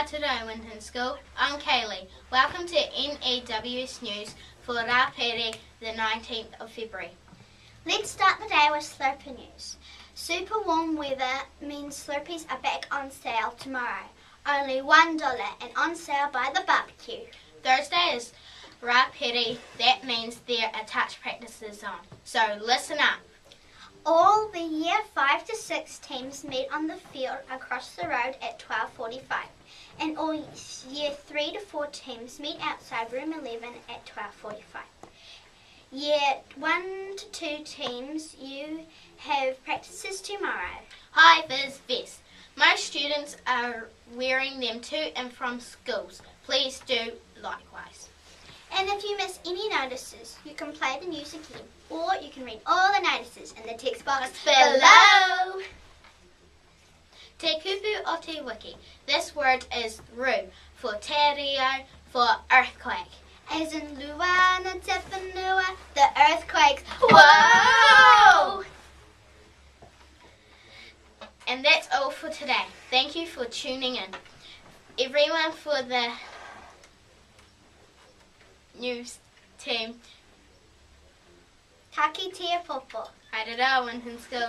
today, Winton School. I'm Kaylee. Welcome to N.E.W.S news for Rapere, the 19th of February. Let's start the day with Slurpa news. Super warm weather means Slurpies are back on sale tomorrow. Only $1 and on sale by the barbecue. Thursday is Rapere. That means there are touch practices on. So listen up. All the year 5 to 6 teams meet on the field across the road at 12:45. And all year 3 to 4 teams meet outside room 11 at 12:45. Year 1 to 2 teams, you have practices tomorrow. Hi, VIZ VESTS. Most students are wearing them to and from schools. Please do likewise. And if you miss any notices, you can play the news again, or you can read all the notices in the text box below. Te kupu o te wiki. This word is ru for te reo for earthquake. As in luana tepanua, the earthquakes. Whoa! And that's all for today. Thank you for tuning in. Everyone for the news team. Taki tia popo. Haere rā, Winton School.